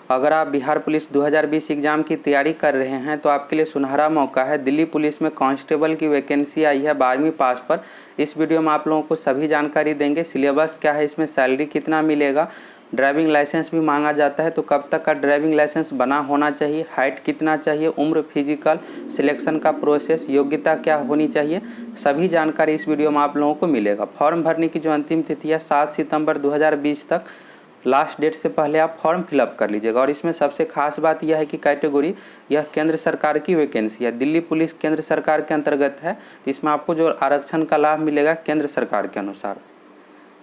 अगर आप Bihar police 2020 exam की तैयारी कर रहे हैं तो आपके लिए सुनहरा मौका है। दिल्ली पुलिस में कांस्टेबल की वैकेंसी आई है 12वीं पास पर। इस वीडियो में आप लोगों को सभी जानकारी देंगे। सिलेबस क्या है, इसमें सैलरी कितना मिलेगा, ड्राइविंग लाइसेंस भी मांगा जाता है तो कब तक का ड्राइविंग लाइसेंस बना होना चाहिए, हाइट कितना चाहिए, उम्र, फिजिकल, सिलेक्शन का प्रोसेस, योग्यता क्या होनी चाहिए, सभी जानकारी इस वीडियो में आप लोगों को मिलेगा। फॉर्म भरने की जो अंतिम तिथि है 7 सितंबर 2020 तक, लास्ट डेट से पहले आप फॉर्म फिलअप कर लीजिएगा। और इसमें सबसे खास बात यह है कि कैटेगरी यह केंद्र सरकार की वैकेंसी है। दिल्ली पुलिस केंद्र सरकार के अंतर्गत है, तो इसमें आपको जो आरक्षण का लाभ मिलेगा केंद्र सरकार के अनुसार।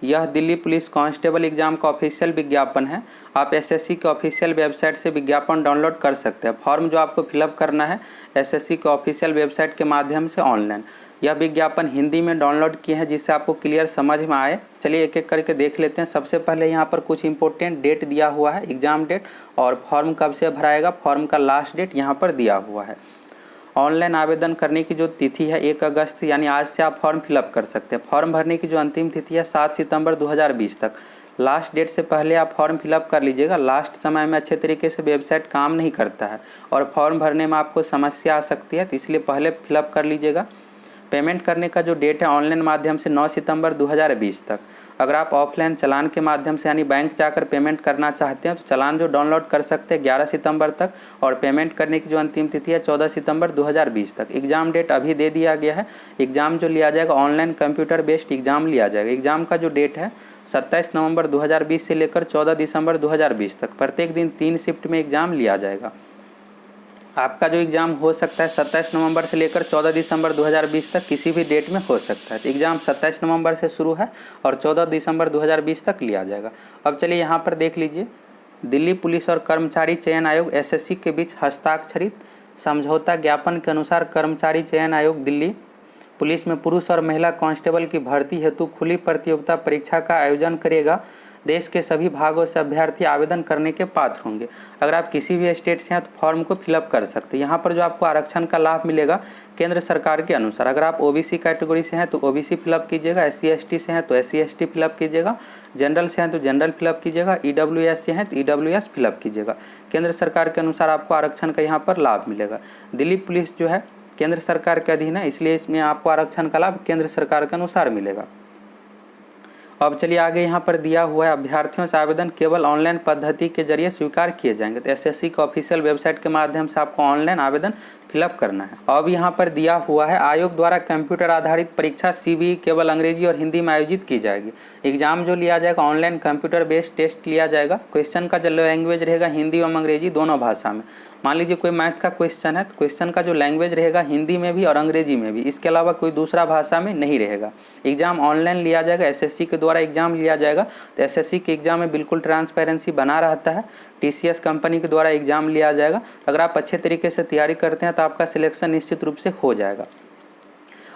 यह दिल्ली पुलिस कांस्टेबल एग्जाम का ऑफिशियल विज्ञापन है। आप एसएससी के ऑफिशियल वेबसाइट से विज्ञापन डाउनलोड कर सकते हैं। फॉर्म जो आपको फिलअप करना है एसएससी के ऑफिशियल वेबसाइट के माध्यम से ऑनलाइन। यह विज्ञापन हिंदी में डाउनलोड किए हैं जिससे आपको क्लियर समझ में आए। चलिए एक एक करके देख लेते हैं। सबसे पहले यहाँ पर कुछ इंपॉर्टेंट डेट दिया हुआ है, एग्जाम डेट, और फॉर्म कब से भराएगा, फॉर्म का लास्ट डेट यहाँ पर दिया हुआ है। ऑनलाइन आवेदन करने की जो तिथि है 1 अगस्त, यानी आज से आप फॉर्म फिलअप कर सकते हैं। फॉर्म भरने की जो अंतिम तिथि है 7 सितंबर 2020 तक। लास्ट डेट से पहले आप फॉर्म फिलअप कर लीजिएगा। लास्ट समय में अच्छे तरीके से वेबसाइट काम नहीं करता है और फॉर्म भरने में आपको समस्या आ सकती है, तो इसलिए पहले फिलअप कर लीजिएगा। पेमेंट करने का जो डेट है ऑनलाइन माध्यम से 9 सितंबर 2020 तक। अगर आप ऑफलाइन चालान के माध्यम से यानी बैंक जाकर पेमेंट करना चाहते हैं तो चालान जो डाउनलोड कर सकते हैं 11 सितंबर तक, और पेमेंट करने की जो अंतिम तिथि है 14 सितंबर 2020 तक। एग्जाम डेट अभी दे दिया गया है। एग्जाम जो लिया जाएगा ऑनलाइन कंप्यूटर बेस्ड एग्जाम लिया जाएगा। एग्जाम का जो डेट है 27 नवंबर 2020 से लेकर 14 दिसंबर 2020 तक। प्रत्येक दिन 3 शिफ्ट में एग्जाम लिया जाएगा। आपका जो एग्ज़ाम हो सकता है 27 नवंबर से लेकर 14 दिसंबर 2020 तक किसी भी डेट में हो सकता है। तो एग्ज़ाम 27 नवंबर से शुरू है और 14 दिसंबर 2020 तक लिया जाएगा। अब चलिए यहाँ पर देख लीजिए। दिल्ली पुलिस और कर्मचारी चयन आयोग एसएससी के बीच हस्ताक्षरित समझौता ज्ञापन के अनुसार कर्मचारी चयन आयोग दिल्ली पुलिस में पुरुष और महिला कांस्टेबल की भर्ती हेतु खुली प्रतियोगिता परीक्षा का आयोजन करेगा। देश के सभी भागों से अभ्यर्थी आवेदन करने के पात्र होंगे। अगर आप किसी भी स्टेट से हैं तो फॉर्म को फिलअप कर सकते हैं। यहाँ पर जो आपको आरक्षण का लाभ मिलेगा केंद्र सरकार के अनुसार। अगर आप ओबीसी कैटेगरी से हैं तो ओबीसी फिलअप कीजिएगा, एससी एसटी से हैं तो एससी एसटी फिलअप कीजिएगा, जनरल से हैं तो जनरल फिलअप कीजिएगा, ईडब्ल्यूएस से हैं तो ईडब्ल्यूएस फिलअप कीजिएगा। केंद्र सरकार के अनुसार आपको आरक्षण का यहाँ पर लाभ मिलेगा। दिल्ली पुलिस जो है केंद्र सरकार के अधीन है, इसलिए इसमें आपको आरक्षण का लाभ केंद्र सरकार के अनुसार मिलेगा। अब चलिए आगे यहाँ पर दिया हुआ है अभ्यर्थियों से आवेदन केवल ऑनलाइन पद्धति के जरिए स्वीकार किए जाएंगे। तो एसएससी के ऑफिशियल वेबसाइट के माध्यम से आपको ऑनलाइन आवेदन फिलअप करना है। अब यहाँ पर दिया हुआ है आयोग द्वारा कंप्यूटर आधारित परीक्षा सीबीई केवल अंग्रेजी और हिंदी में आयोजित की जाएगी। एग्जाम जो लिया जाएगा ऑनलाइन कंप्यूटर बेस्ड टेस्ट लिया जाएगा। क्वेश्चन का जो लैंग्वेज रहेगा हिंदी एवं अंग्रेजी दोनों भाषा में। मान लीजिए कोई मैथ का क्वेश्चन है तो क्वेश्चन का जो लैंग्वेज रहेगा हिंदी में भी और अंग्रेजी में भी, इसके अलावा कोई दूसरा भाषा में नहीं रहेगा। एग्जाम ऑनलाइन लिया जाएगा, एसएससी के द्वारा एग्जाम लिया जाएगा। तो एसएससी के एग्जाम में बिल्कुल ट्रांसपेरेंसी बना रहता है। टीसीएस कंपनी के द्वारा एग्जाम लिया जाएगा। अगर आप अच्छे तरीके से तैयारी करते हैं तो आपका सिलेक्शन निश्चित रूप से हो जाएगा।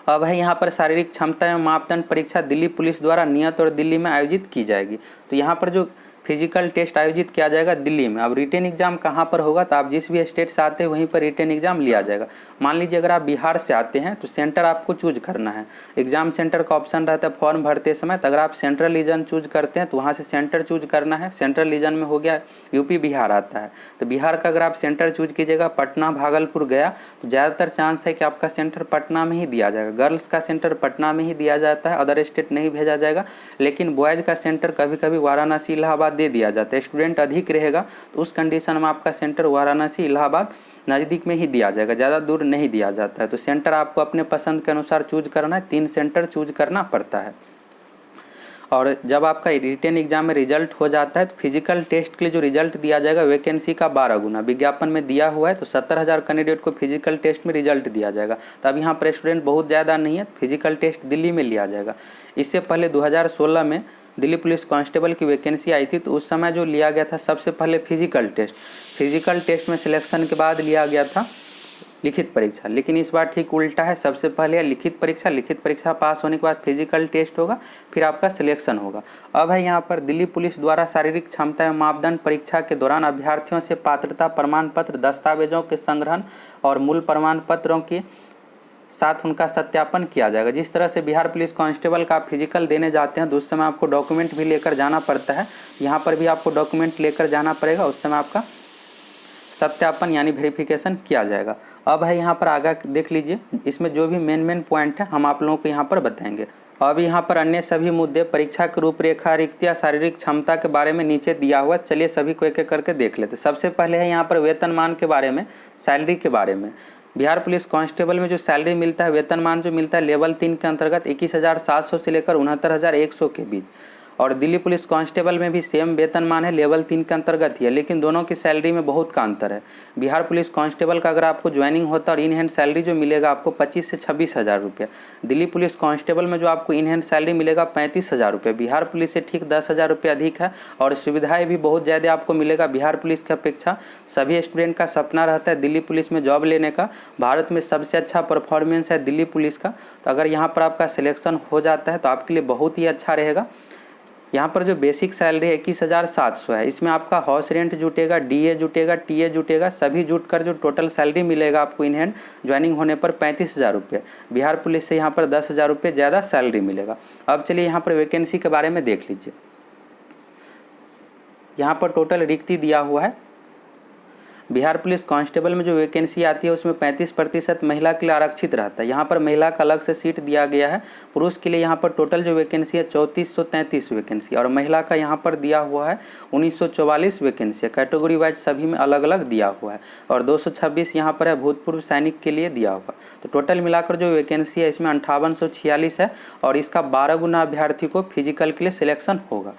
अब है यहाँ पर शारीरिक क्षमता एवं मापदंड परीक्षा दिल्ली पुलिस द्वारा नियत और दिल्ली में आयोजित की जाएगी। तो यहाँ पर जो फिजिकल टेस्ट आयोजित किया जाएगा दिल्ली में। अब रिटेन एग्जाम कहाँ पर होगा, तो आप जिस भी स्टेट से आते हैं वहीं पर रिटेन एग्जाम लिया जाएगा। मान लीजिए अगर आप बिहार से आते हैं तो सेंटर आपको चूज करना है। एग्जाम सेंटर का ऑप्शन रहता है फॉर्म भरते समय। तो अगर आप सेंट्रल रीजन चूज करते हैं तो वहाँ से सेंटर चूज करना है। सेंट्रल रीजन में हो गया यूपी बिहार आता है, तो बिहार का अगर आप सेंटर चूज कीजिएगा पटना, भागलपुर, गया, तो ज़्यादातर चांस है कि आपका सेंटर पटना में ही दिया जाएगा। गर्ल्स का सेंटर पटना में ही दिया जाता है, अदर स्टेट नहीं भेजा जाएगा। लेकिन बॉयज़ का सेंटर कभी कभी वाराणसी, इलाहाबाद दे दिया जाता है। स्टूडेंट अधिक रहेगा तो उस कंडीशन में आपका सेंटर वाराणसी, इलाहाबाद नज़दीक में ही दिया जाएगा, ज़्यादा दूर नहीं दिया जाता है। तो सेंटर आपको अपने पसंद के अनुसार चूज करना है। 3 सेंटर चूज करना पड़ता है। और जब आपका रिटेन एग्जाम में रिजल्ट हो जाता है तो फिजिकल टेस्ट के लिए जो रिजल्ट दिया जाएगा वैकेंसी का 12 गुना विज्ञापन में दिया हुआ है। तो 70,000 कैंडिडेट को फिजिकल टेस्ट में रिजल्ट दिया जाएगा। तब यहाँ पर स्टूडेंट बहुत ज़्यादा नहीं है, फिजिकल टेस्ट दिल्ली में लिया जाएगा। इससे पहले 2016 में दिल्ली पुलिस कांस्टेबल की वैकेंसी आई थी, तो उस समय जो लिया गया था सबसे पहले फिजिकल टेस्ट में सिलेक्शन के बाद लिया गया था लिखित परीक्षा। लेकिन इस बार ठीक उल्टा है, सबसे पहले लिखित परीक्षा पास होने के बाद फिजिकल टेस्ट होगा, फिर आपका सिलेक्शन होगा। अब है यहाँ पर दिल्ली पुलिस द्वारा शारीरिक क्षमता एवं मापदंड परीक्षा के दौरान अभ्यर्थियों से पात्रता प्रमाण पत्र, दस्तावेजों के संग्रहण और मूल प्रमाण पत्रों की साथ उनका सत्यापन किया जाएगा। जिस तरह से बिहार पुलिस कांस्टेबल का आप फिजिकल देने जाते हैं तो उस समय आपको डॉक्यूमेंट भी लेकर जाना पड़ता है, यहाँ पर भी आपको डॉक्यूमेंट लेकर जाना पड़ेगा, उस समय आपका सत्यापन यानी वेरिफिकेशन किया जाएगा। अब है यहाँ पर आगे देख लीजिए, इसमें जो भी मेन पॉइंट है हम आप लोगों को यहाँ पर बताएंगे। अब यहाँ पर अन्य सभी मुद्दे, परीक्षा की रूपरेखा, रिक्तियाँ, शारीरिक क्षमता के बारे में नीचे दिया हुआ। चलिए सभी को एक एक करके देख लेते। सबसे पहले है यहाँ पर वेतनमान के बारे में, सैलरी के बारे में। बिहार पुलिस कांस्टेबल में जो सैलरी मिलता है, वेतनमान जो मिलता है लेवल 3 के अंतर्गत 21,700 से लेकर 69,100 के बीच। और दिल्ली पुलिस कांस्टेबल में भी सेम वेतनमान है, लेवल 3 के अंतर्गत ही है, लेकिन दोनों की सैलरी में बहुत का अंतर है। बिहार पुलिस कांस्टेबल का अगर आपको ज्वाइनिंग होता है और इन हैंड सैलरी जो मिलेगा आपको 25 से 26,000 रुपये। दिल्ली पुलिस कांस्टेबल में जो आपको इन हैंड सैलरी मिलेगा 35,000 रुपये, बिहार पुलिस से ठीक 10,000 रुपये अधिक है। और सुविधाएँ भी बहुत ज़्यादा आपको मिलेगा बिहार पुलिस की अपेक्षा। सभी स्टूडेंट का सपना रहता है दिल्ली पुलिस में जॉब लेने का। भारत में सबसे अच्छा परफॉर्मेंस है दिल्ली पुलिस का, तो अगर यहाँ पर आपका सिलेक्शन हो जाता है तो आपके लिए बहुत ही अच्छा रहेगा। यहाँ पर जो बेसिक सैलरी 21,700 है, इसमें आपका हाउस रेंट जुटेगा, डीए जुटेगा, टीए जुटेगा, सभी जुट कर जो टोटल सैलरी मिलेगा आपको इन हैंड ज्वाइनिंग होने पर 35,000 रुपये। बिहार पुलिस से यहाँ पर 10,000 रुपये ज़्यादा सैलरी मिलेगा। अब चलिए यहाँ पर वैकेंसी के बारे में देख लीजिए। यहाँ पर टोटल रिक्ति दिया हुआ है। बिहार पुलिस कांस्टेबल में जो वैकेंसी आती है उसमें 35% महिला के लिए आरक्षित रहता है। यहाँ पर महिला का अलग से सीट दिया गया है। पुरुष के लिए यहाँ पर टोटल जो वैकेंसी है 3433 वैकेंसी, और महिला का यहाँ पर दिया हुआ है 1944 वैकेंसी है। कैटेगरी वाइज सभी में अलग अलग दिया हुआ है। और 226 यहाँ पर है भूतपूर्व सैनिक के लिए दिया हुआ। तो टोटल मिलाकर जो वैकेंसी है इसमें 5846 है, और इसका 12 गुना अभ्यर्थी को फिजिकल के लिए सिलेक्शन होगा।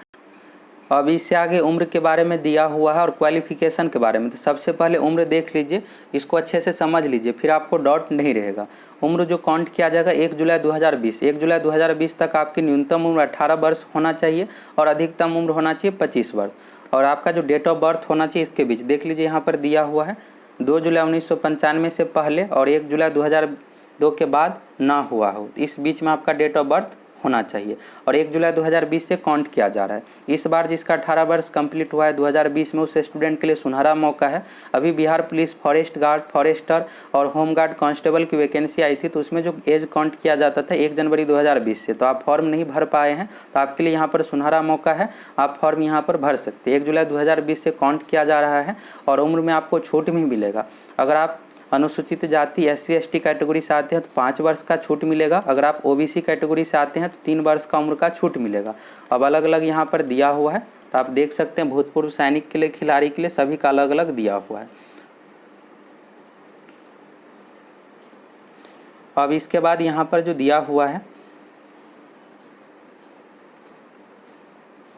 अब इससे आगे उम्र के बारे में दिया हुआ है और क्वालिफिकेशन के बारे में। तो सबसे पहले उम्र देख लीजिए, इसको अच्छे से समझ लीजिए, फिर आपको डाउट नहीं रहेगा। उम्र जो काउंट किया जाएगा 1 जुलाई 2020, 1 जुलाई 2020 तक आपकी न्यूनतम उम्र 18 वर्ष होना चाहिए और अधिकतम उम्र होना चाहिए 25 वर्ष। और आपका जो डेट ऑफ बर्थ होना चाहिए इसके बीच देख लीजिए, यहाँ पर दिया हुआ है 2 जुलाई 1995 से पहले और 1 जुलाई 2002 के बाद ना हुआ हो, इस बीच में आपका डेट ऑफ बर्थ होना चाहिए। और 1 जुलाई 2020 से काउंट किया जा रहा है। इस बार जिसका 18 वर्ष कंप्लीट हुआ है 2020 में, उस स्टूडेंट के लिए सुनहरा मौका है। अभी Bihar police forest guard, forester और होम गार्ड कांस्टेबल की वैकेंसी आई थी, तो उसमें जो एज काउंट किया जाता था 1 जनवरी 2020 से, तो आप फॉर्म नहीं भर पाए हैं तो आपके लिए यहाँ पर सुनहरा मौका है, आप फॉर्म यहाँ पर भर सकते हैं। 1 जुलाई 2020 से काउंट किया जा रहा है और उम्र में आपको छूट भी मिलेगा। अगर आप अनुसूचित जाति SC ST कैटेगरी से आते हैं तो 5 वर्ष का छूट मिलेगा। अगर आप OBC कैटेगरी से आते हैं तो 3 वर्ष का उम्र का छूट मिलेगा। अब अलग अलग यहाँ पर दिया हुआ है, तो आप देख सकते हैं भूतपूर्व सैनिक के लिए, खिलाड़ी के लिए, सभी का अलग अलग दिया हुआ है। अब इसके बाद यहाँ पर जो दिया हुआ है,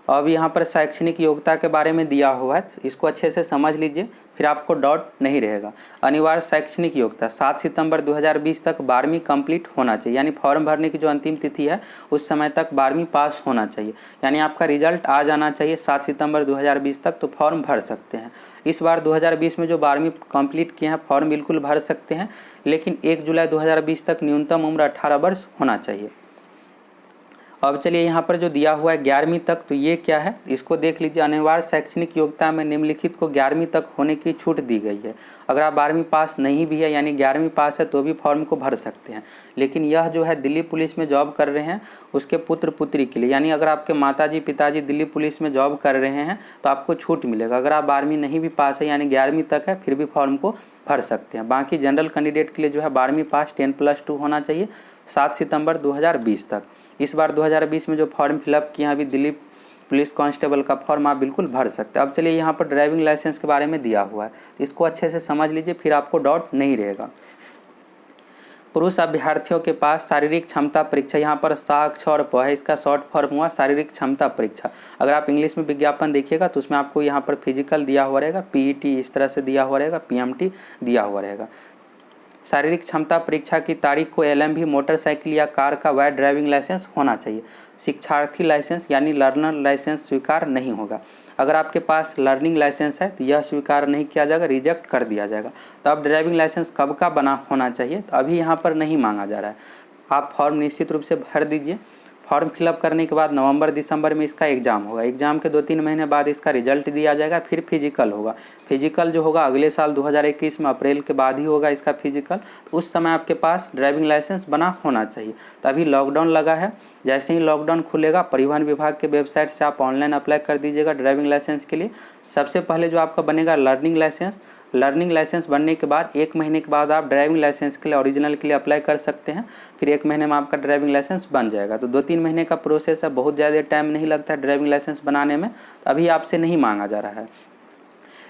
अब यहाँ पर शैक्षणिक योग्यता के बारे में दिया हुआ है, इसको अच्छे से समझ लीजिए, फिर आपको डाउट नहीं रहेगा। अनिवार्य शैक्षणिक योग्यता 7 सितंबर 2020 तक 12वीं कंप्लीट होना चाहिए, यानी फॉर्म भरने की जो अंतिम तिथि है उस समय तक 12वीं पास होना चाहिए, यानी आपका रिजल्ट आ जाना चाहिए 7 सितंबर 2020 तक, तो फॉर्म भर सकते हैं। इस बार 2020 में जो 12वीं कंप्लीट किए हैं फॉर्म बिल्कुल भर सकते हैं, लेकिन 1 जुलाई 2020 तक न्यूनतम उम्र 18 वर्ष होना चाहिए। अब चलिए यहाँ पर जो दिया हुआ है 11वीं तक, तो ये क्या है इसको देख लीजिए। अनिवार्य शैक्षणिक योग्यता में निम्नलिखित को 11वीं तक होने की छूट दी गई है। अगर आप 12वीं पास नहीं भी है यानी 11वीं पास है तो भी फॉर्म को भर सकते हैं, लेकिन यह जो है दिल्ली पुलिस में जॉब कर रहे हैं उसके पुत्र पुत्री के लिए, यानी अगर आपके माताजी पिताजी दिल्ली पुलिस में जॉब कर रहे हैं तो आपको छूट मिलेगा। अगर आप 12वीं नहीं भी पास है यानी 11वीं तक है फिर भी फॉर्म को भर सकते हैं। बाकी जनरल कैंडिडेट के लिए जो है 12वीं पास 10+2 होना चाहिए 7 सितंबर 2020 तक। इस बार 2020 में जो फॉर्म फिलअप किया अभी दिल्ली पुलिस कांस्टेबल का फॉर्म आप बिल्कुल भर सकते हैं। अब चलिए यहाँ पर ड्राइविंग लाइसेंस के बारे में दिया हुआ है, इसको अच्छे से समझ लीजिए, फिर आपको डाउट नहीं रहेगा। पुरुष अभ्यर्थियों के पास शारीरिक क्षमता परीक्षा, यहाँ पर साक्षर प है, इसका शॉर्ट फॉर्म हुआ शारीरिक क्षमता परीक्षा। अगर आप इंग्लिश में विज्ञापन देखिएगा तो उसमें आपको यहाँ पर फिजिकल दिया हुआ रहेगा, PET इस तरह से दिया हुआ रहेगा, PMT दिया हुआ रहेगा। शारीरिक क्षमता परीक्षा की तारीख को LMV मोटरसाइकिल या कार का वैध ड्राइविंग लाइसेंस होना चाहिए। शिक्षार्थी लाइसेंस यानी लर्नर लाइसेंस स्वीकार नहीं होगा। अगर आपके पास लर्निंग लाइसेंस है तो यह स्वीकार नहीं किया जाएगा, रिजेक्ट कर दिया जाएगा। तो अब ड्राइविंग लाइसेंस कब का बना होना चाहिए, तो अभी यहाँ पर नहीं मांगा जा रहा है। आप फॉर्म निश्चित रूप से भर दीजिए। फॉर्म फिलअप करने के बाद नवंबर दिसंबर में इसका एग्ज़ाम होगा। एग्ज़ाम के 2-3 महीने बाद इसका रिजल्ट दिया जाएगा, फिर फिजिकल होगा। फिजिकल जो होगा अगले साल 2021 में अप्रैल के बाद ही होगा इसका फिजिकल। तो उस समय आपके पास ड्राइविंग लाइसेंस बना होना चाहिए। तो अभी लॉकडाउन लगा है, जैसे ही लॉकडाउन खुलेगा परिवहन विभाग के वेबसाइट से आप ऑनलाइन अप्लाई कर दीजिएगा ड्राइविंग लाइसेंस के लिए। सबसे पहले जो आपका बनेगा लर्निंग लाइसेंस। लर्निंग लाइसेंस बनने के बाद 1 महीने के बाद आप ड्राइविंग लाइसेंस के लिए ओरिजिनल के लिए अप्लाई कर सकते हैं। फिर 1 महीने में आपका ड्राइविंग लाइसेंस बन जाएगा। तो 2-3 महीने का प्रोसेस है, बहुत ज़्यादा टाइम नहीं लगता है ड्राइविंग लाइसेंस बनाने में। तो अभी आपसे नहीं मांगा जा रहा है,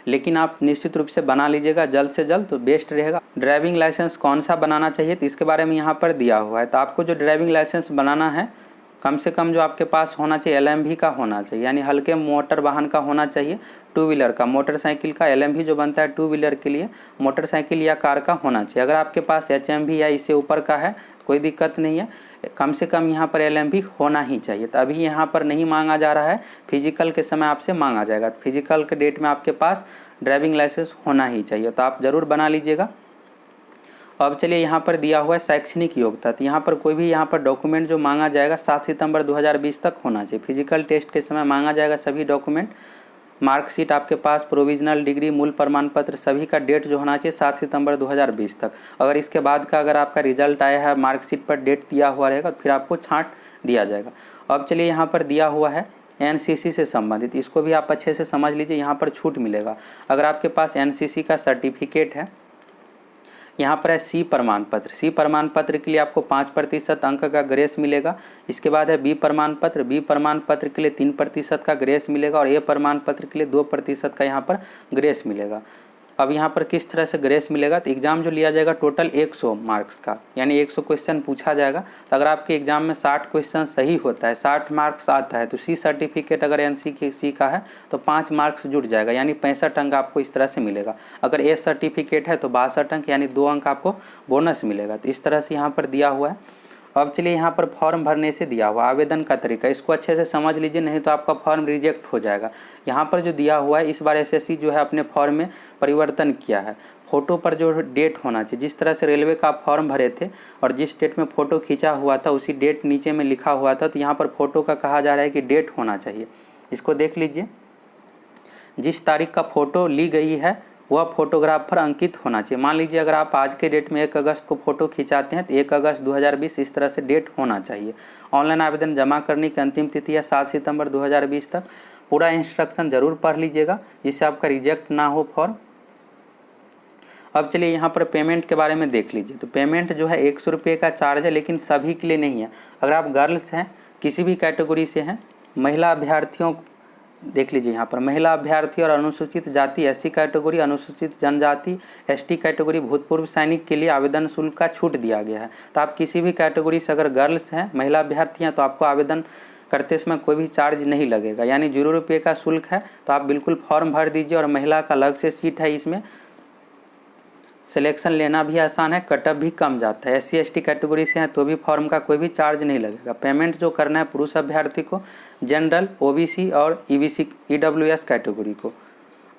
लेकिन आप निश्चित रूप से बना लीजिएगा जल्द से जल्द, तो बेस्ट रहेगा। ड्राइविंग लाइसेंस कौन सा बनाना चाहिए तो इसके बारे में यहाँ पर दिया हुआ है। तो आपको जो ड्राइविंग लाइसेंस बनाना है कम से कम जो आपके पास होना चाहिए LMV का होना चाहिए, यानी हल्के मोटर वाहन का होना चाहिए। 2 व्हीलर का, मोटरसाइकिल का LMV जो बनता है 2 व्हीलर के लिए, मोटरसाइकिल या कार का होना चाहिए। अगर आपके पास HMV या इससे ऊपर का है कोई दिक्कत नहीं है, कम से कम यहाँ पर LMV होना ही चाहिए। तो अभी यहाँ पर नहीं मांगा जा रहा है, फिजिकल के समय आपसे मांगा जाएगा। फिजिकल के डेट में आपके पास ड्राइविंग लाइसेंस होना ही चाहिए, तो आप ज़रूर बना लीजिएगा। अब चलिए यहाँ पर दिया हुआ है शैक्षणिक योग्यता। तो यहाँ पर कोई भी यहाँ पर डॉक्यूमेंट जो मांगा जाएगा 7 सितंबर 2020 तक होना चाहिए। फिजिकल टेस्ट के समय मांगा जाएगा सभी डॉक्यूमेंट, मार्कशीट आपके पास, प्रोविजनल डिग्री, मूल प्रमाण पत्र, सभी का डेट जो होना चाहिए 7 सितंबर 2020 तक। अगर इसके बाद का अगर आपका रिजल्ट आया है मार्कशीट पर डेट दिया हुआ रहेगा फिर आपको छांट दिया जाएगा। अब चलिए यहाँ पर दिया हुआ है NCC से संबंधित, इसको भी आप अच्छे से समझ लीजिए, यहाँ पर छूट मिलेगा। अगर आपके पास NCC का सर्टिफिकेट है, यहाँ पर है C प्रमाण पत्र। C प्रमाण पत्र के लिए आपको 5% अंक का ग्रेस मिलेगा। इसके बाद है B प्रमाण पत्र। B प्रमाण पत्र के लिए 3% का ग्रेस मिलेगा और A प्रमाण पत्र के लिए 2% का यहाँ पर ग्रेस मिलेगा। अब यहाँ पर किस तरह से ग्रेस मिलेगा, तो एग्ज़ाम जो लिया जाएगा टोटल 100 मार्क्स का, यानी 100 क्वेश्चन पूछा जाएगा। तो अगर आपके एग्जाम में 60 क्वेश्चन सही होता है, 60 मार्क्स आता है, तो C सर्टिफिकेट अगर NCC का है तो 5 मार्क्स जुड़ जाएगा, यानी 65 अंक आपको इस तरह से मिलेगा। अगर A सर्टिफिकेट है तो 62 अंक, यानी 2 अंक आपको बोनस मिलेगा। तो इस तरह से यहाँ पर दिया हुआ है। अब चलिए यहाँ पर फॉर्म भरने से दिया हुआ आवेदन का तरीका, इसको अच्छे से समझ लीजिए, नहीं तो आपका फॉर्म रिजेक्ट हो जाएगा। यहाँ पर जो दिया हुआ है, इस बार SSC जो है अपने फॉर्म में परिवर्तन किया है। फ़ोटो पर जो डेट होना चाहिए, जिस तरह से रेलवे का आप फॉर्म भरे थे और जिस डेट में फ़ोटो खींचा हुआ था उसी डेट नीचे में लिखा हुआ था, तो यहाँ पर फ़ोटो का कहा जा रहा है कि डेट होना चाहिए। इसको देख लीजिए, जिस तारीख का फ़ोटो ली गई है वह फोटोग्राफर अंकित होना चाहिए। मान लीजिए अगर आप आज के डेट में 1 अगस्त को फ़ोटो खिंचाते हैं तो 1 अगस्त 2020 इस तरह से डेट होना चाहिए। ऑनलाइन आवेदन जमा करने की अंतिम तिथि है 7 सितंबर 2020 तक। पूरा इंस्ट्रक्शन ज़रूर पढ़ लीजिएगा जिससे आपका रिजेक्ट ना हो फॉर्म। अब चलिए यहाँ पर पेमेंट के बारे में देख लीजिए। तो पेमेंट जो है 100 रुपये का चार्ज है, लेकिन सभी के लिए नहीं है। अगर आप गर्ल्स हैं, किसी भी कैटेगरी से हैं, महिला अभ्यर्थियों देख लीजिए, यहाँ पर महिला अभ्यर्थी और अनुसूचित जाति SC कैटेगरी, अनुसूचित जनजाति ST कैटेगरी, भूतपूर्व सैनिक के लिए आवेदन शुल्क का छूट दिया गया है। तो आप किसी भी कैटेगरी से अगर गर्ल्स हैं, महिला अभ्यर्थी हैं, तो आपको आवेदन करते समय कोई भी चार्ज नहीं लगेगा, यानी 0 रुपये का शुल्क है। तो आप बिल्कुल फॉर्म भर दीजिए। और महिला का अलग से सीट है, इसमें सिलेक्शन लेना भी आसान है, कटअप भी कम जाता है। SC ST कैटेगरी से हैं तो भी फॉर्म का कोई भी चार्ज नहीं लगेगा। पेमेंट जो करना है पुरुष अभ्यर्थी को, जनरल, OBC और EBC EWS कैटेगरी को।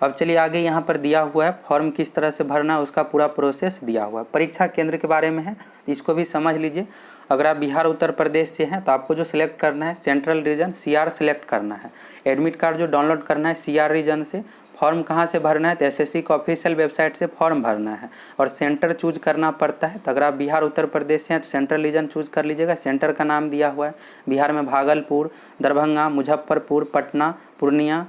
अब चलिए आगे यहाँ पर दिया हुआ है फॉर्म किस तरह से भरना है, उसका पूरा प्रोसेस दिया हुआ है। परीक्षा केंद्र के बारे में है, इसको भी समझ लीजिए। अगर आप बिहार उत्तर प्रदेश से हैं तो आपको जो सिलेक्ट करना है सेंट्रल रीजन CR सिलेक्ट करना है। एडमिट कार्ड जो डाउनलोड करना है CR रीजन से। फॉर्म कहाँ से भरना है तो SSC का ऑफिशियल वेबसाइट से फॉर्म भरना है और सेंटर चूज करना पड़ता है। तो अगर आप बिहार उत्तर प्रदेश से हैं तो सेंट्रल रीजन चूज कर लीजिएगा। सेंटर का नाम दिया हुआ है, बिहार में भागलपुर, दरभंगा, मुजफ्फरपुर, पटना, पूर्णिया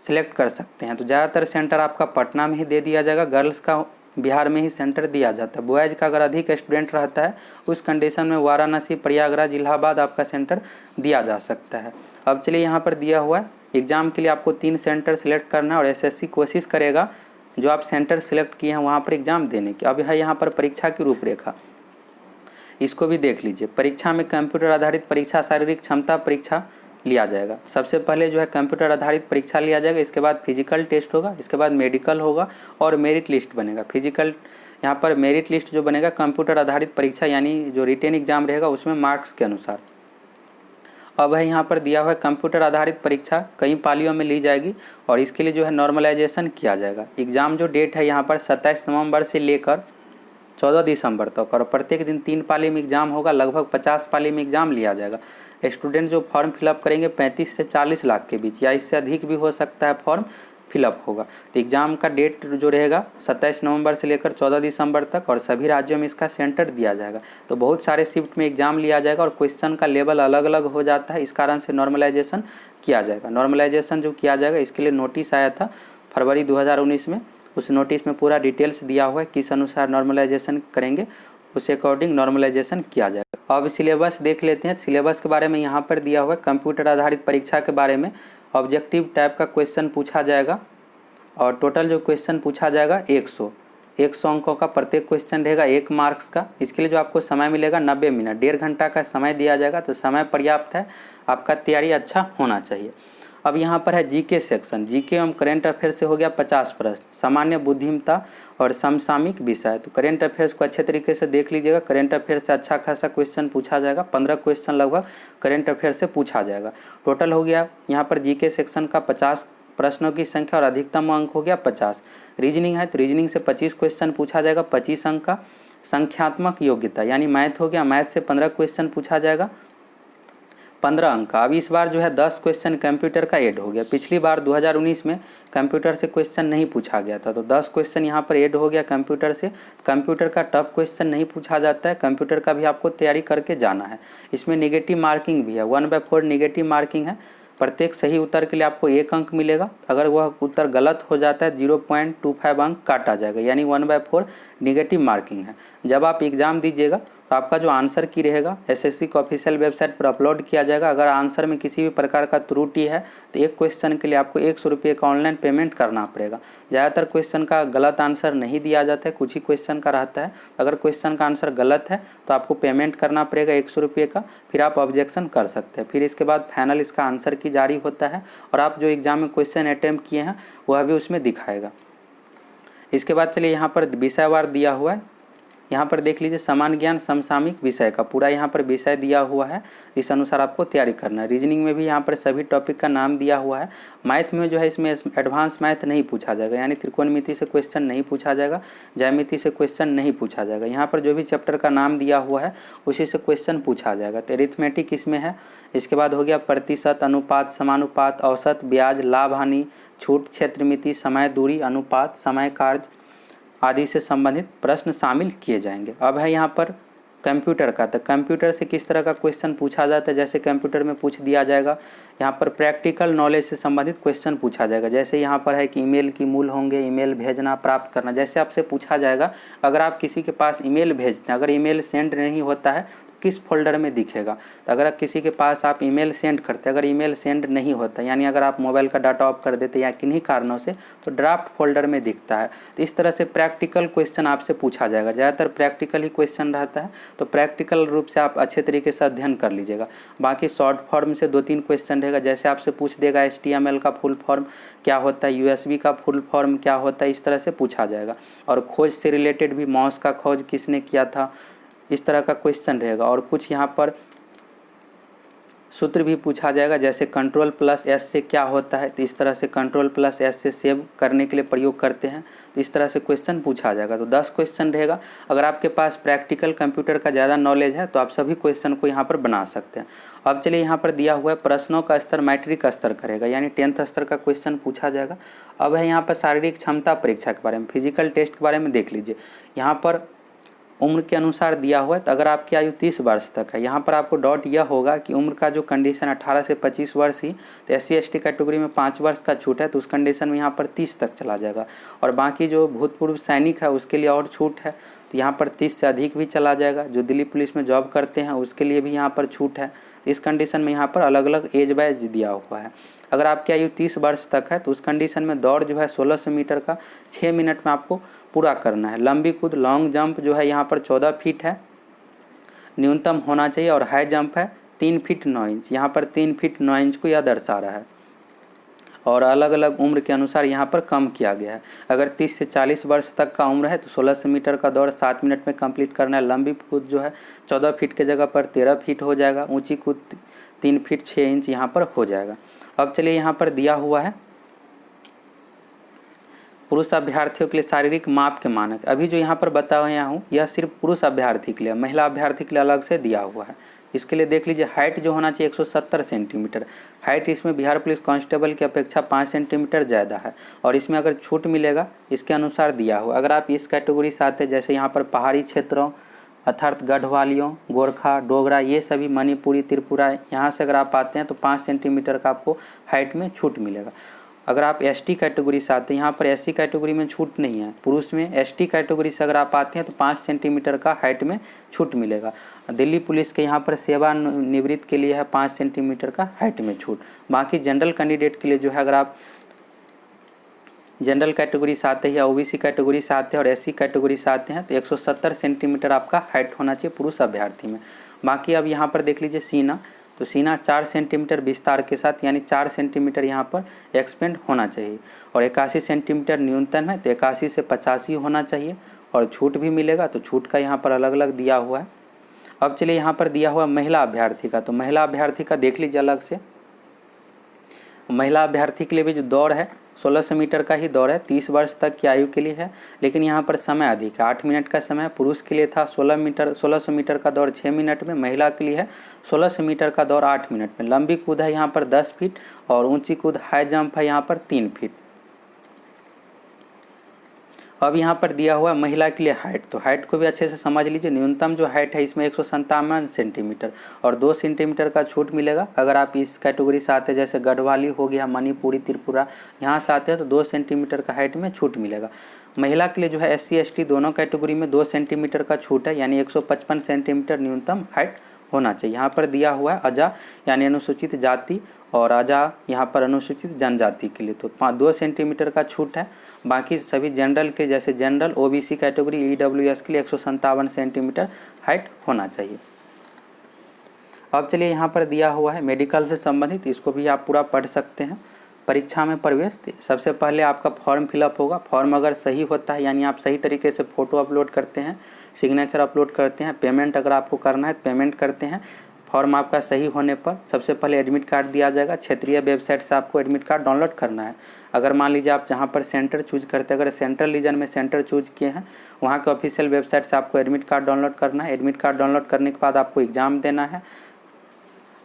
सिलेक्ट कर सकते हैं। तो ज़्यादातर सेंटर आपका पटना में ही दे दिया जाएगा, गर्ल्स का बिहार में ही सेंटर दिया जाता है। बॉयज़ का अगर अधिक स्टूडेंट रहता है उस कंडीशन में वाराणसी, प्रयागराज, इलाहाबाद आपका सेंटर दिया जा सकता है। अब चलिए यहाँ पर दिया हुआ है एग्ज़ाम के लिए आपको 3 सेंटर सिलेक्ट करना है और SSC कोशिश करेगा जो आप सेंटर सिलेक्ट किए हैं वहाँ पर एग्ज़ाम देने की। अब है यहाँ पर परीक्षा की रूपरेखा, इसको भी देख लीजिए। परीक्षा में कंप्यूटर आधारित परीक्षा, शारीरिक क्षमता परीक्षा लिया जाएगा। सबसे पहले जो है कंप्यूटर आधारित परीक्षा लिया जाएगा, इसके बाद फिजिकल टेस्ट होगा, इसके बाद मेडिकल होगा और मेरिट लिस्ट बनेगा। फिजिकल यहाँ पर मेरिट लिस्ट जो बनेगा कंप्यूटर आधारित परीक्षा यानी जो रिटेन एग्जाम रहेगा उसमें मार्क्स के अनुसार। अब है यहाँ पर दिया हुआ है कंप्यूटर आधारित परीक्षा कई पालियों में ली जाएगी और इसके लिए जो है नॉर्मलाइजेशन किया जाएगा। एग्ज़ाम जो डेट है यहाँ पर 27 नवंबर से लेकर 14 दिसंबर तक और प्रत्येक दिन 3 पाली में एग्ज़ाम होगा, लगभग 50 पाली में एग्ज़ाम लिया जाएगा। स्टूडेंट जो फॉर्म फिलअप करेंगे 35 से 40 लाख के बीच या इससे अधिक भी हो सकता है फॉर्म फिलअप होगा। तो एग्ज़ाम का डेट जो रहेगा 27 नवंबर से लेकर 14 दिसंबर तक और सभी राज्यों में इसका सेंटर दिया जाएगा। तो बहुत सारे शिफ्ट में एग्ज़ाम लिया जाएगा और क्वेश्चन का लेवल अलग अलग हो जाता है, इस कारण से नॉर्मलाइजेशन किया जाएगा। नॉर्मलाइजेशन जो किया जाएगा इसके लिए नोटिस आया था फरवरी 2019 में। उस नोटिस में पूरा डिटेल्स दिया हुआ है किस अनुसार नॉर्मलाइजेशन करेंगे, उस अकॉर्डिंग नॉर्मलाइजेशन किया जाएगा। अब सिलेबस देख लेते हैं। सिलेबस के बारे में यहाँ पर दिया हुआ है। कंप्यूटर आधारित परीक्षा के बारे में ऑब्जेक्टिव टाइप का क्वेश्चन पूछा जाएगा और टोटल जो क्वेश्चन पूछा जाएगा 100 अंकों का प्रत्येक क्वेश्चन रहेगा 1 मार्क्स का। इसके लिए जो आपको समय मिलेगा 90 मिनट, 1.5 घंटा का समय दिया जाएगा। तो समय पर्याप्त है, आपका तैयारी अच्छा होना चाहिए। अब यहाँ पर है जीके सेक्शन। जीके एवं करेंट अफेयर से हो गया 50 प्रश्न, सामान्य बुद्धिमत्ता और समसामयिक विषय। तो करेंट अफेयर्स को अच्छे तरीके से देख लीजिएगा। करेंट अफेयर से अच्छा खासा क्वेश्चन पूछा जाएगा, 15 क्वेश्चन लगभग करेंट अफेयर से पूछा जाएगा। टोटल हो गया यहाँ पर जीके सेक्शन का 50 प्रश्नों की संख्या और अधिकतम अंक हो गया 50। रीजनिंग है तो रीजनिंग से 25 क्वेश्चन पूछा जाएगा, 25 अंक का। संख्यात्मक योग्यता यानी मैथ हो गया, मैथ से 15 क्वेश्चन पूछा जाएगा, 15 अंक का। अब इस बार जो है 10 क्वेश्चन कंप्यूटर का ऐड हो गया। पिछली बार 2019 में कंप्यूटर से क्वेश्चन नहीं पूछा गया था, तो 10 क्वेश्चन यहाँ पर ऐड हो गया कंप्यूटर से। कंप्यूटर का टफ क्वेश्चन नहीं पूछा जाता है, कंप्यूटर का भी आपको तैयारी करके जाना है। इसमें नेगेटिव मार्किंग भी है, 1/4 नेगेटिव मार्किंग है। प्रत्येक सही उत्तर के लिए आपको 1 अंक मिलेगा। अगर वह उत्तर गलत हो जाता है 0.25 अंक काटा जाएगा, यानी 1/4 नेगेटिव मार्किंग है। जब आप एग्ज़ाम दीजिएगा तो आपका जो आंसर की रहेगा एसएससी के ऑफिशियल वेबसाइट पर अपलोड किया जाएगा। अगर आंसर में किसी भी प्रकार का त्रुटि है तो एक क्वेश्चन के लिए आपको 100 रुपये का ऑनलाइन पेमेंट करना पड़ेगा। ज़्यादातर क्वेश्चन का गलत आंसर नहीं दिया जाता है, कुछ ही क्वेश्चन का रहता है। अगर क्वेश्चन का आंसर गलत है तो आपको पेमेंट करना पड़ेगा 100 रुपये का, फिर आप ऑब्जेक्शन कर सकते हैं। फिर इसके बाद फाइनल इसका आंसर की जारी होता है और आप जो एग्ज़ाम में क्वेश्चन अटैम्प्ट किए हैं वह भी उसमें दिखाएगा। इसके बाद चलिए यहाँ पर विषयवार दिया हुआ है। यहाँ पर देख लीजिए, सामान्य ज्ञान समसामयिक विषय का पूरा यहाँ पर विषय दिया हुआ है, इस अनुसार आपको तैयारी करना है। रीजनिंग में भी यहाँ पर सभी टॉपिक का नाम दिया हुआ है। मैथ में जो है इसमें एडवांस मैथ नहीं पूछा जाएगा, यानी त्रिकोणमिति से क्वेश्चन नहीं पूछा जाएगा, ज्यामिति से क्वेश्चन नहीं पूछा जाएगा। यहाँ पर जो भी चैप्टर का नाम दिया हुआ है उसी से क्वेश्चन पूछा जाएगा। तो एरिथमेटिक इसमें है। इसके बाद हो गया प्रतिशत, अनुपात, समानुपात, औसत, ब्याज, लाभ हानि, छूट, क्षेत्रमिति, समय, दूरी, अनुपात, समय, कार्य आदि से संबंधित प्रश्न शामिल किए जाएंगे। अब है यहाँ पर कंप्यूटर का। तो कंप्यूटर से किस तरह का क्वेश्चन पूछा जाता है, जैसे कंप्यूटर में पूछ दिया जाएगा। यहाँ पर प्रैक्टिकल नॉलेज से संबंधित क्वेश्चन पूछा जाएगा। जैसे यहाँ पर है कि ईमेल की मूल होंगे, ईमेल भेजना, प्राप्त करना। जैसे आपसे पूछा जाएगा अगर आप किसी के पास ईमेल भेजते हैं, अगर ईमेल सेंड नहीं होता है किस फोल्डर में दिखेगा। तो अगर किसी के पास आप ईमेल सेंड करते, अगर ईमेल सेंड नहीं होता, यानी अगर आप मोबाइल का डाटा ऑफ कर देते या किन्हीं कारणों से, तो ड्राफ्ट फोल्डर में दिखता है। तो इस तरह से प्रैक्टिकल क्वेश्चन आपसे पूछा जाएगा। ज़्यादातर प्रैक्टिकल ही क्वेश्चन रहता है, तो प्रैक्टिकल रूप से आप अच्छे तरीके से अध्ययन कर लीजिएगा। बाकी शॉर्ट फॉर्म से 2-3 क्वेश्चन रहेगा। जैसे आपसे पूछ देगा HTML का फुल फॉर्म क्या होता है, USB का फुल फॉर्म क्या होता है, इस तरह से पूछा जाएगा। और खोज से रिलेटेड भी, माउस का खोज किसने किया था, इस तरह का क्वेश्चन रहेगा। और कुछ यहाँ पर सूत्र भी पूछा जाएगा, जैसे Ctrl+S से क्या होता है, तो इस तरह से Ctrl+S से सेव करने के लिए प्रयोग करते हैं, तो इस तरह से क्वेश्चन पूछा जाएगा। तो 10 क्वेश्चन रहेगा। अगर आपके पास प्रैक्टिकल कंप्यूटर का ज़्यादा नॉलेज है तो आप सभी क्वेश्चन को यहाँ पर बना सकते हैं। अब चलिए, यहाँ पर दिया हुआ है प्रश्नों का स्तर मैट्रिक स्तर करेगा, यानी 10th स्तर का क्वेश्चन पूछा जाएगा। अब है यहाँ पर शारीरिक क्षमता परीक्षा के बारे में, फिजिकल टेस्ट के बारे में देख लीजिए। यहाँ पर उम्र के अनुसार दिया हुआ है। तो अगर आपकी आयु 30 वर्ष तक है, यहाँ पर आपको डॉट यह होगा कि उम्र का जो कंडीशन 18 से 25 वर्ष ही, तो SC/ST कैटेगरी में 5 वर्ष का छूट है, तो उस कंडीशन में यहाँ पर 30 तक चला जाएगा। और बाकी जो भूतपूर्व सैनिक है उसके लिए और छूट है, तो यहाँ पर 30 से अधिक भी चला जाएगा। जो दिल्ली पुलिस में जॉब करते हैं उसके लिए भी यहाँ पर छूट है। इस कंडीशन में यहाँ पर अलग अलग एज वाइज दिया हुआ है। अगर आपकी आयु 30 वर्ष तक है तो उस कंडीशन में दौड़ जो है 1600 मीटर का 6 मिनट में आपको पूरा करना है। लंबी कूद, लॉन्ग जंप जो है यहाँ पर 14 फीट है, न्यूनतम होना चाहिए। और हाई जंप है 3 फीट 9 इंच, यहाँ पर 3 फीट 9 इंच को यह दर्शा रहा है। और अलग अलग उम्र के अनुसार यहाँ पर कम किया गया है। अगर 30 से 40 वर्ष तक का उम्र है तो 1600 मीटर का दौड़ 7 मिनट में कंप्लीट करना है। लंबी कूद जो है 14 फीट के जगह पर 13 फीट हो जाएगा। ऊंची कूद 3 फीट 6 इंच यहाँ पर हो जाएगा। अब चलिए, यहाँ पर दिया हुआ है पुरुष अभ्यर्थियों के लिए शारीरिक माप के मानक। अभी जो यहाँ पर बताया हूँ यह सिर्फ पुरुष अभ्यर्थी के लिए, महिला अभ्यर्थी के लिए अलग से दिया हुआ है। इसके लिए देख लीजिए हाइट जो होना चाहिए 170 सेंटीमीटर। हाइट इसमें बिहार पुलिस कांस्टेबल की अपेक्षा 5 सेंटीमीटर ज़्यादा है। और इसमें अगर छूट मिलेगा इसके अनुसार दिया हुआ। अगर आप इस कैटेगरी से आते हैं, जैसे यहाँ पर पहाड़ी क्षेत्रों अर्थात गढ़वालियों, गोरखा, डोगरा, ये सभी मणिपुरी, त्रिपुरा, यहाँ से अगर आप आते हैं तो 5 सेंटीमीटर का आपको हाइट में छूट मिलेगा। अगर आप एसटी कैटेगरी से आते हैं, यहाँ पर एससी कैटेगरी में छूट नहीं है पुरुष में। एसटी कैटेगरी से अगर आप आते हैं तो 5 सेंटीमीटर का हाइट में छूट मिलेगा। दिल्ली पुलिस के यहाँ पर सेवानिवृत्त के लिए है 5 सेंटीमीटर का हाइट में छूट। बाकी जनरल कैंडिडेट के लिए जो है, अगर आप जनरल कैटेगरी से आते हैं या ओबीसी कैटेगरी से आते हैं और एससी कैटेगरी से आते हैं तो 170 सेंटीमीटर आपका हाइट होना चाहिए पुरुष अभ्यर्थी में। बाकी अब यहाँ पर देख लीजिए सीना, तो सीना 4 सेंटीमीटर विस्तार के साथ, यानी 4 सेंटीमीटर यहाँ पर एक्सपेंड होना चाहिए। और 81 सेंटीमीटर न्यूनतम है तो 81 से 85 होना चाहिए। और छूट भी मिलेगा, तो छूट का यहाँ पर अलग अलग दिया हुआ है। अब चलिए यहाँ पर दिया हुआ महिला अभ्यर्थी का, तो महिला अभ्यर्थी का देख लीजिए अलग से। महिला अभ्यर्थी के लिए भी जो दौड़ है 1600 मीटर का ही दौड़ है, 30 वर्ष तक की आयु के लिए है। लेकिन यहाँ पर समय अधिक है, 8 मिनट का समय। पुरुष के लिए था 1600 मीटर का दौड़ 6 मिनट में, महिला के लिए है 1600 मीटर का दौड़ 8 मिनट में। लंबी कूद है यहाँ पर 10 फीट और ऊंची कूद हाई जंप है यहाँ पर 3 फीट। अब यहाँ पर दिया हुआ महिला के लिए हाइट, तो हाइट को भी अच्छे से समझ लीजिए। न्यूनतम जो हाइट है इसमें 157 सेंटीमीटर और 2 सेंटीमीटर का छूट मिलेगा। अगर आप इस कैटेगरी से आते हैं, जैसे गढ़वाली हो गया, मणिपुरी, त्रिपुरा, यहाँ से आते हैं तो 2 सेंटीमीटर का हाइट में छूट मिलेगा। महिला के लिए जो है एससी एसटी दोनों कैटेगरी में 2 सेंटीमीटर का छूट है, यानी 155 सेंटीमीटर न्यूनतम हाइट होना चाहिए। यहाँ पर दिया हुआ है अजा यानी अनुसूचित जाति और अजा यहाँ पर अनुसूचित जनजाति के लिए, तो 2 सेंटीमीटर का छूट है। बाकी सभी जनरल के, जैसे जनरल, ओबीसी कैटेगरी, ईडब्ल्यूएस के लिए 157 सेंटीमीटर हाइट होना चाहिए। अब चलिए यहाँ पर दिया हुआ है मेडिकल से संबंधित, इसको भी आप पूरा पढ़ सकते हैं। परीक्षा में प्रवेश, सबसे पहले आपका फॉर्म फिलअप होगा। फॉर्म अगर सही होता है, यानी आप सही तरीके से फ़ोटो अपलोड करते हैं, सिग्नेचर अपलोड करते हैं, पेमेंट अगर आपको करना है पेमेंट करते हैं, फॉर्म आपका सही होने पर सबसे पहले एडमिट कार्ड दिया जाएगा। क्षेत्रीय वेबसाइट से आपको एडमिट कार्ड डाउनलोड करना है। अगर मान लीजिए आप जहाँ पर सेंटर चूज करते हैं, अगर सेंट्रल रीजन में सेंटर चूज किए हैं, वहाँ के ऑफिशियल वेबसाइट से आपको एडमिट कार्ड डाउनलोड करना है। एडमिट कार्ड डाउनलोड करने के बाद आपको एग्ज़ाम देना है।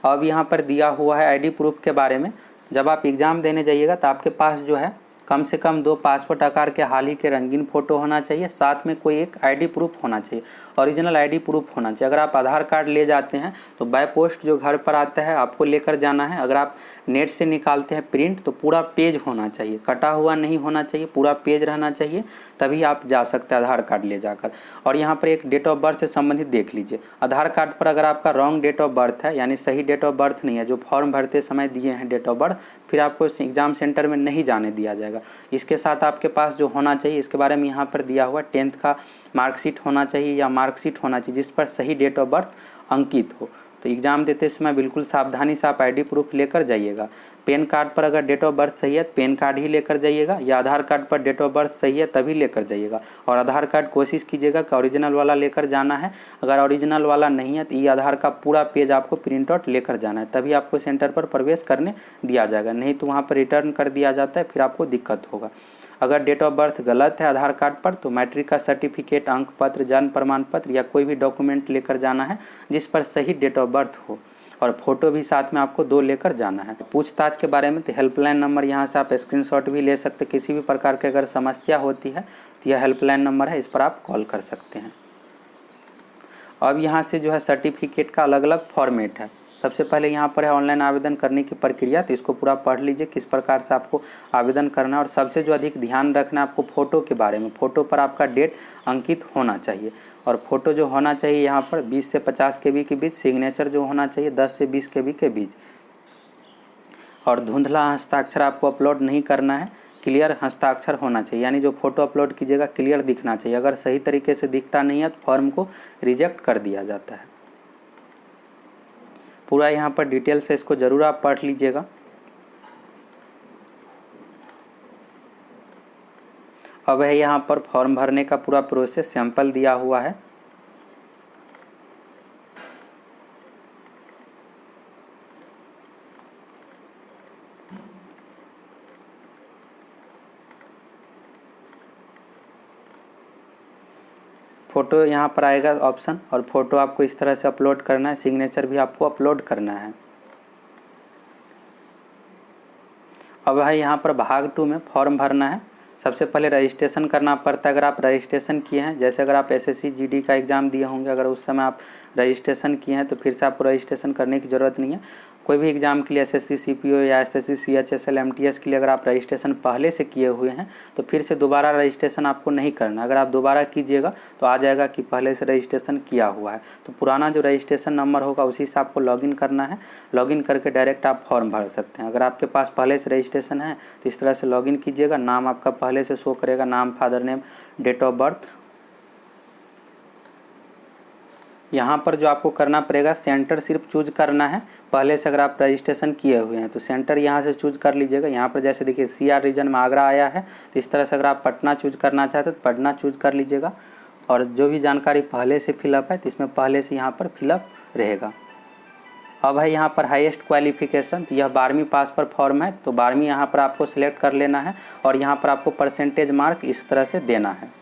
अब यहाँ पर दिया हुआ है आईडी प्रूफ के बारे में। जब आप एग्ज़ाम देने जाइएगा तो आपके पास जो है कम से कम 2 पासपोर्ट आकार के हाल ही के रंगीन फ़ोटो होना चाहिए, साथ में कोई एक आईडी प्रूफ होना चाहिए, ओरिजिनल आईडी प्रूफ होना चाहिए। अगर आप आधार कार्ड ले जाते हैं तो बाय पोस्ट जो घर पर आता है आपको लेकर जाना है। अगर आप नेट से निकालते हैं प्रिंट तो पूरा पेज होना चाहिए, कटा हुआ नहीं होना चाहिए, पूरा पेज रहना चाहिए, तभी आप जा सकते हैं आधार कार्ड ले जाकर। और यहाँ पर एक डेट ऑफ बर्थ से संबंधित देख लीजिए। आधार कार्ड पर अगर आपका रॉन्ग डेट ऑफ बर्थ है, यानी सही डेट ऑफ बर्थ नहीं है, जो फॉर्म भरते समय दिए हैं डेट ऑफ बर्थ, फिर आपको एग्ज़ाम सेंटर में नहीं जाने दिया जाएगा। इसके साथ आपके पास जो होना चाहिए, इसके बारे में यहाँ पर दिया हुआ 10th का मार्कशीट होना चाहिए या मार्कशीट होना चाहिए जिस पर सही डेट ऑफ बर्थ अंकित हो। तो एग्ज़ाम देते समय बिल्कुल सावधानी से आप आईडी प्रूफ लेकर जाइएगा। पैन कार्ड पर अगर डेट ऑफ बर्थ सही है तो पैन कार्ड ही लेकर जाइएगा, या आधार कार्ड पर डेट ऑफ बर्थ सही है तभी लेकर जाइएगा। और आधार कार्ड कोशिश कीजिएगा कि ओरिजिनल वाला लेकर जाना है। अगर ओरिजिनल वाला नहीं है तो ई आधार का पूरा पेज आपको प्रिंट आउट लेकर जाना है, तभी आपको सेंटर पर प्रवेश करने दिया जाएगा, नहीं तो वहाँ पर रिटर्न कर दिया जाता है, फिर आपको दिक्कत होगा। अगर डेट ऑफ बर्थ गलत है आधार कार्ड पर तो मैट्रिक का सर्टिफिकेट, अंक पत्र, जन्म प्रमाण पत्र या कोई भी डॉक्यूमेंट लेकर जाना है जिस पर सही डेट ऑफ बर्थ हो। और फोटो भी साथ में आपको 2 लेकर जाना है। पूछताछ के बारे में तो हेल्पलाइन नंबर यहाँ से आप स्क्रीनशॉट भी ले सकते, किसी भी प्रकार की अगर समस्या होती है तो यह हेल्पलाइन नंबर है, इस पर आप कॉल कर सकते हैं। अब यहाँ से जो है सर्टिफिकेट का अलग अलग फॉर्मेट है। सबसे पहले यहाँ पर है ऑनलाइन आवेदन करने की प्रक्रिया, तो इसको पूरा पढ़ लीजिए किस प्रकार से आपको आवेदन करना है। और सबसे जो अधिक ध्यान रखना है आपको फ़ोटो के बारे में, फ़ोटो पर आपका डेट अंकित होना चाहिए। और फोटो जो होना चाहिए यहाँ पर 20 से 50 KB के बीच, सिग्नेचर जो होना चाहिए 10 से 20 KB के बीच। और धुंधला हस्ताक्षर आपको अपलोड नहीं करना है, क्लियर हस्ताक्षर होना चाहिए, यानी जो फोटो अपलोड कीजिएगा क्लियर दिखना चाहिए। अगर सही तरीके से दिखता नहीं है तो फॉर्म को रिजेक्ट कर दिया जाता है। पूरा यहाँ पर डिटेल से इसको ज़रूर आप पढ़ लीजिएगा। अब है यहाँ पर फॉर्म भरने का पूरा प्रोसेस, सैंपल दिया हुआ है। फ़ोटो यहाँ पर आएगा ऑप्शन, और फ़ोटो आपको इस तरह से अपलोड करना है, सिग्नेचर भी आपको अपलोड करना है। अब है यहाँ पर भाग 2 में फॉर्म भरना है। सबसे पहले रजिस्ट्रेशन करना पड़ता है। अगर आप रजिस्ट्रेशन किए हैं, जैसे अगर आप एसएससी जीडी का एग्ज़ाम दिए होंगे, अगर उस समय आप रजिस्ट्रेशन किए हैं तो फिर से आपको रजिस्ट्रेशन करने की ज़रूरत नहीं है। कोई भी एग्ज़ाम के लिए एसएससी सीपीओ या एसएससी सीएचएसएल एमटीएस के लिए अगर आप रजिस्ट्रेशन पहले से किए हुए हैं तो फिर से दोबारा रजिस्ट्रेशन आपको नहीं करना। अगर आप दोबारा कीजिएगा तो आ जाएगा कि पहले से रजिस्ट्रेशन किया हुआ है। तो पुराना जो रजिस्ट्रेशन नंबर होगा उसी से आपको लॉगिन करना है। लॉगिन करके डायरेक्ट आप फॉर्म भर सकते हैं। अगर आपके पास पहले से रजिस्ट्रेशन है तो इस तरह से लॉगिन कीजिएगा। नाम आपका पहले से शो करेगा, नाम, father name, date of birth. यहाँ पर जो आपको करना पड़ेगा, सेंटर सिर्फ चूज करना है। पहले से अगर आप रजिस्ट्रेशन किए हुए हैं तो सेंटर यहाँ से चूज कर लीजिएगा। यहाँ पर जैसे देखिए सीआर रीजन में आगरा आया है, तो इस तरह से अगर आप पटना चूज करना चाहते हैं तो पटना चूज कर लीजिएगा। और जो भी जानकारी पहले से फिलअप है तो इसमें पहले से यहाँ पर फिलअप रहेगा। अब है यहाँ पर हाईएस्ट क्वालिफिकेशन, तो यह 12वीं पास पर फॉर्म है, तो 12वीं यहाँ पर आपको सिलेक्ट कर लेना है और यहाँ पर आपको परसेंटेज मार्क इस तरह से देना है।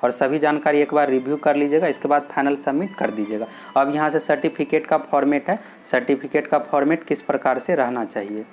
और सभी जानकारी एक बार रिव्यू कर लीजिएगा, इसके बाद फाइनल सबमिट कर दीजिएगा। अब यहाँ से सर्टिफिकेट का फॉर्मेट है, सर्टिफिकेट का फॉर्मेट किस प्रकार से रहना चाहिए।